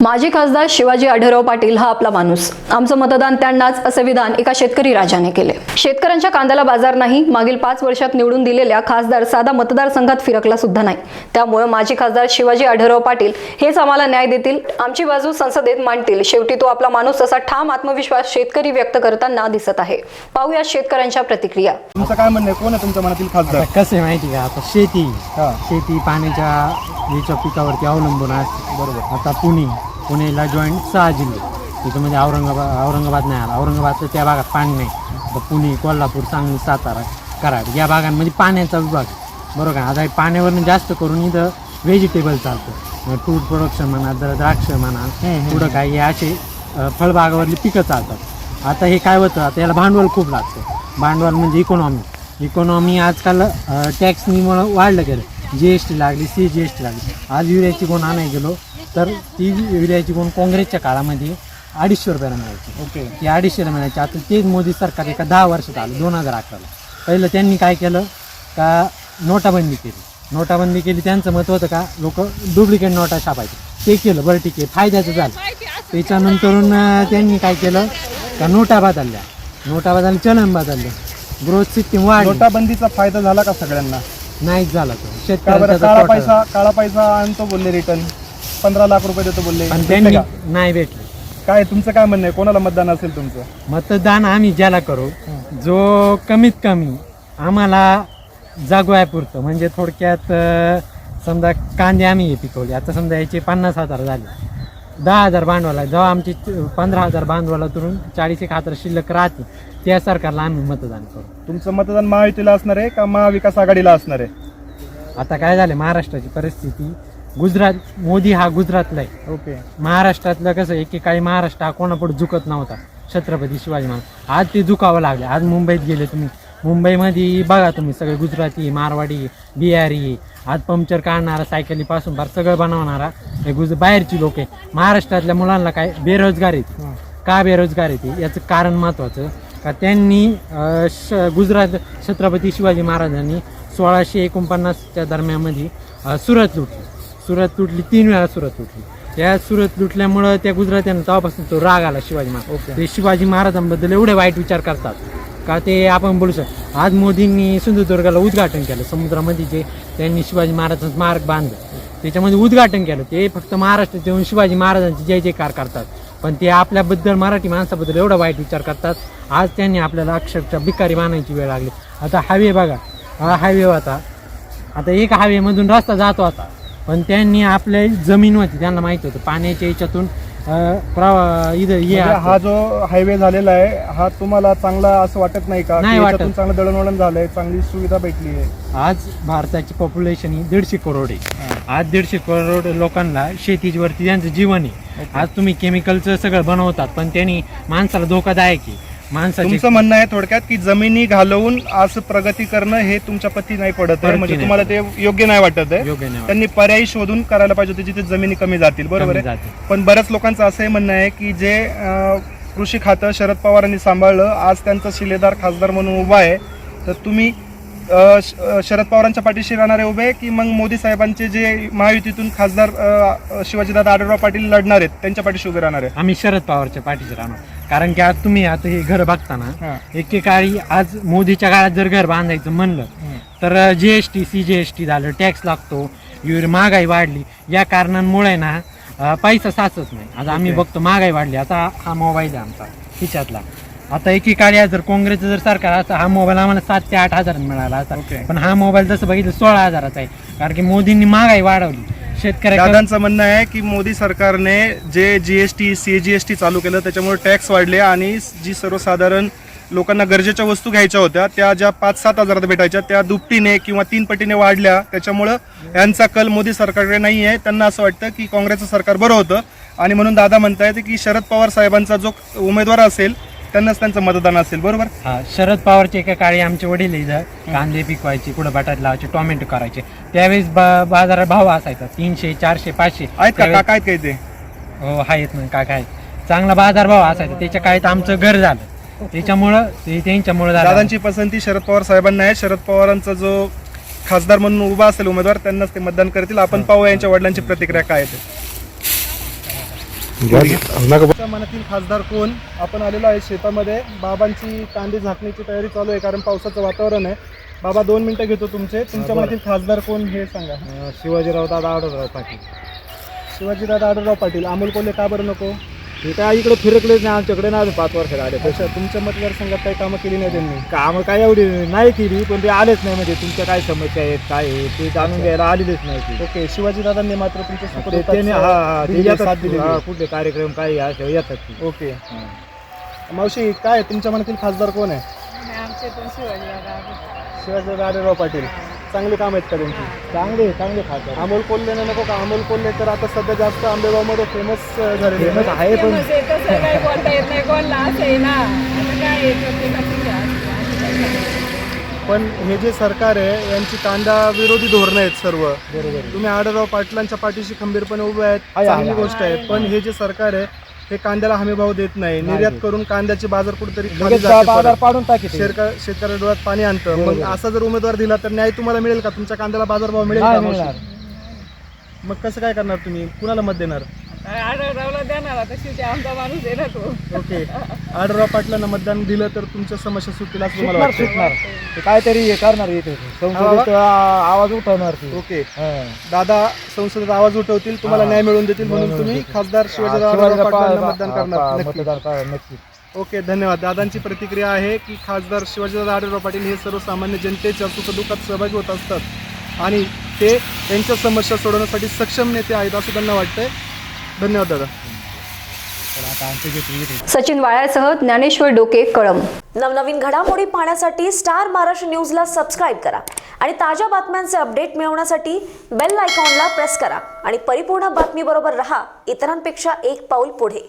माजी खासदार शिवाजी आढळराव पाटील हा आपला माणूस, आमचं मतदान त्यांनाच, असे विधान एका शेतकरी राजाने केले. शेतकऱ्यांच्या कांद्याला बाजार नाही. मागील 5 वर्षात निवडून दिलेल्या खासदार साधा मतदारसंघात फिरकला सुद्धा नाही. त्यामुळे माजी खासदार शिवाजी आढळराव पाटील हेच आम्हाला न्याय देतील, आमची बाजू संसदेत मांडतील. शेवटी तो आपला माणूस असा ठाम आत्मविश्वास शेतकरी व्यक्त करताना दिसत आहे. पाहूया शेतकऱ्यांच्या प्रतिक्रिया. तुमचं काय म्हणणं आहे, कोण आहे तुमच्या मनातील खासदार? कसं आहे माहिती का, आता शेती पाण्याच्या याच्या पिकावरती अवलंबून असते. बरोबर. आता पुणेला जॉईंट 6 जिल्हे, त्याच्यामध्ये औरंगाबाद नाही आला. औरंगाबादचं त्या भागात पाणी नाही. आता पुणे, कोल्हापूर, सांगली, सातारा, कराड या भागांमध्ये पाण्याचा विभाग. बरोबर का. आता पाण्यावरून जास्त करून इथं व्हेजिटेबल चालतं, फ्रूट प्रोडक्शन म्हणा, द्राक्ष म्हणा, पुढं काही हे असे फळबागावरली पिकं चालतात. आता हे काय होतं, आता याला भांडवल खूप लागतं. भांडवल म्हणजे इकॉनॉमी आजकाल टॅक्सनीमुळं वाढलं गेलं. GST लागली, CGST लागली. आज युरियाची गुण आणायला गेलो तर ती युरियाची गुण काँग्रेसच्या काळामध्ये 250 रुपयाला मिळायची. ओके. ती 250ला मिळायची. आता तेच मोदी सरकार एका 10 वर्षात आलं, 2011ला. पहिलं त्यांनी काय केलं का, नोटाबंदी केली. त्यांचं मत होतं का लोक डुप्लिकेट नोटा छापायचे. ते केलं, बरं ठीक आहे, फायद्याचं झालं. त्याच्यानंतरून त्यांनी काय केलं का, नोटा बदलल्या, चलन बदललं, ग्रोथ सिस्टीम वाढली. नोटाबंदीचा फायदा झाला का सगळ्यांना? नाहीच झाला तो. शेतकऱ्याचा काळा पैसा आणतो बोलले, रिटर्न 15 लाख रुपये देतो बोलले, पण त्यांनी नाही भेटले. काय तुमचं काय म्हणणं आहे, कोणाला मतदान असेल तुमचं? मतदान आम्ही ज्याला करू जो कमीत कमी आम्हाला जगवायपुरतं. म्हणजे थोडक्यात समजा कांदे आम्ही हे पिकवले, आता समजा याचे 50,000 झाले, 10,000 भांडवला, जेव्हा आमची 15,000 भांडवलातून 40,000 शिल्लक राहते, त्या सरकारला आम्ही मतदान करू. तुमचं मतदान महायुतीला असणार आहे का महाविकास आघाडीला असणार आहे? आता काय झालं, महाराष्ट्राची परिस्थिती, मोदी हा गुजरातला आहे. ओके. महाराष्ट्रातलं कसं, एकेकाळी महाराष्ट्र हा कोणापुढे झुकत नव्हता, छत्रपती शिवाजी महाराज. आज ते झुकावं लागले. आज मुंबईत गेले तुम्ही, मुंबईमध्ये बघा तुम्ही, सगळे गुजराती, मारवाडी, बिहारी, आज पंक्चर काढणारा, सायकलीपासून फार सगळं बनवणारा हे बाहेरची लोक आहे. महाराष्ट्रातल्या मुलांना काय बेरोजगार येते. का बेरोजगार येते याचं कारण महत्त्वाचं का, त्यांनी गुजरात छत्रपती शिवाजी महाराजांनी 1649च्या दरम्यानमध्ये सुरत तुटली 3 वेळा सुरत तुटली. त्या सुरत लुटल्यामुळं त्या गुजरात्यांना तेव्हापासून तो राग आला शिवाजी महाराज. ते शिवाजी महाराजांबद्दल एवढे वाईट विचार करतात का ते आपण बोलू शकतो. आज मोदींनी सिंधुदुर्गाला उद्घाटन केलं, समुद्रामध्ये जे त्यांनी शिवाजी महाराजांचं स्मारक बांधलं, त्याच्यामध्ये उद्घाटन केलं. ते फक्त महाराष्ट्रात येऊन शिवाजी महाराजांची जय जयकार करतात, पण ते आपल्याबद्दल, मराठी माणसाबद्दल एवढा वाईट विचार करतात. आज त्यांनी आपल्याला अक्षरशः भिकारी मानायची वेळ लागली. आता हायवे बघा, हा हायवे होता, आता एक हायवेमधून रस्ता जातो आता, पण त्यांनी आपल्या जमीन होती, त्यांना माहिती होतं पाण्याच्या याच्यातून हा जो हायवे झालेला आहे, हा तुम्हाला चांगला असं वाटत नाही का? नाही वाटत. चांगलं दळणवळण झालंय, चांगली सुविधा भेटली आहे. आज भारताची पॉप्युलेशन ही 150 करोड आहे. आज 150 करोड लोकांना शेतीवरती त्यांचं जीवन आहे. आज तुम्ही केमिकलचं सगळं बनवतात, पण त्यांनी माणसाला धोकादायक आहे. तुमचं म्हणणं आहे थोडक्यात की जमिनी घालवून आज प्रगती करणं हे तुमच्या पती नाही पडत आहे, म्हणजे तुम्हाला ते योग्य नाही वाटत आहे. त्यांनी पर्यायी शोधून करायला पाहिजे होते जिथे जमिनी कमी जातील. बरोबर आहे. पण बऱ्याच लोकांचं असंही म्हणणं आहे की जे कृषी खातं शरद पवारांनी सांभाळलं, आज त्यांचा शिलेदार खासदार म्हणून उभा आहे, तर तुम्ही शरद पवारांच्या पाठीशी राहणारे उभे की मग मोदी साहेबांचे जे महायुतीतून खासदार शिवाजीदादा आढळराव पाटील लढणार आहेत त्यांच्या पाठीशी उभे राहणार आहे? आम्ही शरद पवारच्या पाठीशी राहणार. कारण की आज तुम्ही आता हे घर बघताना, एकेकाळी आज मोदीच्या काळात जर घर बांधायचं म्हणलं तर GST CGST झालं, टॅक्स लागतो, महागाई वाढली. या कारणांमुळे ना पैसा साचत नाही. आता आम्ही बघतो महागाई वाढली. आता हा मोबाईल आहे आमचा खिशातला, आता एकेकाळी जर काँग्रेसचं जर सरकार असं, हा मोबाईल आम्हाला 7 ते 8 हजार मिळाला असता. पण हा मोबाईल जसं बघितलं 16,000चा आहे, कारण की मोदींनी महागाई वाढवली. दादांचं म्हणणं आहे की मोदी सरकारने जे GST CGST चालू केलं त्याच्यामुळे टॅक्स वाढले आणि जी सर्वसाधारण लोकांना गरजेच्या वस्तू घ्यायच्या होत्या त्या ज्या 5-7 हजारात भेटायच्या त्या दुपटीने किंवा 3 पटीने वाढल्या. त्याच्यामुळं यांचा कल मोदी सरकारकडे नाही आहे. त्यांना असं वाटतं की काँग्रेसचं सरकार बरं होतं, आणि म्हणून दादा म्हणतायत की शरद पवार साहेबांचा जो उमेदवार असेल त्यांनाच त्यांचं मतदान असेल. बरोबर. हा, शरद पवारच्या एका काळी आमचे वडील इथं कांदे पिकवायचे, कुठं बटाटे लावायचे, टोमॅटो करायचे. त्यावेळेस बाजारात भाव असायचा 300, 400, 500. आहेत का काका? आहेत काय ते? हो आहेत ना काका आहेत. चांगला बाजारभाव असायचा. त्याच्या काळात आमचं घर झालं, त्याच्यामुळं त्यांच्यामुळे दादांची पसंती शरद पवार साहेबांना आहे. शरद पवारांचा जो खासदार म्हणून उभा असेल उमेदवार त्यांनाच ते मतदान करतील. आपण पाहूया यांच्या वडिलांची प्रतिक्रिया काय आहे. तुमच्या मनातील खासदार कोण? आपण आलेलो आहे शेतामध्ये. बाबांची कांदे झाकण्याची तयारी चालू आहे कारण पावसाचं वातावरण आहे. बाबा 2 मिनिटं घेतो तुमचे. तुमच्या मनातील खासदार कोण हे सांगा. शिवाजीराव दादा आढळराव पाटील. शिवाजीदादा आढळराव पाटील. अमोल कोल्हे का बरं नको? हे काय इकडे फिरकलेच नाही आमच्याकडे ना 5 वर्षात आले. अच्छा, तुमच्या मतदारसंघात काही कामं केली नाही त्यांनी? कामं काय एवढी नाही केली पण ते आलेच नाही. म्हणजे तुमच्या काय समस्या आहेत काय आहे ते जाणून घ्यायला आलेलेच नाही ते. ओके, शिवाजीदादांनी मात्र तुमच्या सुखदुःखात त्याने दिलेली येतात साथ दिलेली आहे. कुठले कार्यक्रम काय असे येतात ते. ओके. मावशी, काय तुमच्या मनातील खासदार कोण आहे? शिवाजीदादा आढळराव पाटील. चांगली काम आहेत का त्यांची? चांगले खासदार. अमोल कोल्हे नको का? अमोल कोल्हे तर आता सध्या जास्त आंबेगावमध्ये फेमस झालेले आहेत. आहे पण काही बोलता येत नाही कोणला असं आहे ना. आता काय आहे, पण हे जे सरकार आहे यांची कांदा विरोधी धोरणं आहेत सर्व. बरोबर. तुम्ही आढळराव पाटलांच्या पाठीशी खंबीरपणे उभे आहेत, आहे, चांगली आहे. गोष्ट आहे. पण हे जे सरकार आहे हे कांद्याला हमी भाव देत नाही. निर्यात करून कांद्याचे बाजार कुठेतरी खाली लगेच जाते बाजार परत. पाडून टाकी ते. शेतकऱ्याच्या डोळ्यात पाणी आणतं. मग बरोबर. असा जर उमेदवार दिला तर न्याय तुम्हाला मिळेल का? तुमच्या कांद्याला बाजारभाव मिळेल नाही का? मिळणार. मावशी? मग कसं काय करणार तुम्ही? कुणाला मत देणार? आढळरावला देणार आता. शेवटी आमचा माणूस आहे ना तो. ओके, आढळराव पाटलांना मतदान दिलं तर तुमच्या समस्या सुटतील असं तुम्हाला सुटणार वाटतं? सुटणार ते काहीतरी हे करणार इथे संसदेत आवाज उठवणार ते. ओके, हा. दादा संसदेत आवाज उठवतील, तुम्हाला न्याय मिळवून देतील म्हणून तुम्ही खासदार शिवाजीराव आढळराव पाटलांना मतदान करणार? नक्की. मतदान करणार नक्की. ओके, धन्यवाद. दादांची प्रतिक्रिया आहे की खासदार शिवाजीराव आढळराव पाटील हे सर्वसामान्य जनतेच्या सुखदुःखात सहभागी होत असतात आणि ते त्यांच्या समस्या सोडवण्यासाठी सक्षम नेते आहेत असं त्यांना वाटतंय. धन्यवाद दादा. सचिन वाळ्यासह ज्ञानेश्वर डोके, कळंब. नवनवीन घडामोडी पाहण्यासाठी स्टार महाराष्ट्र न्यूजला सबस्क्राईब करा आणि ताज्या बातम्यांचे अपडेट मिळवण्यासाठी बेल आयकॉनला प्रेस करा आणि परिपूर्ण बातमीबरोबर रहा, इतरांपेक्षा एक पाऊल पुढे.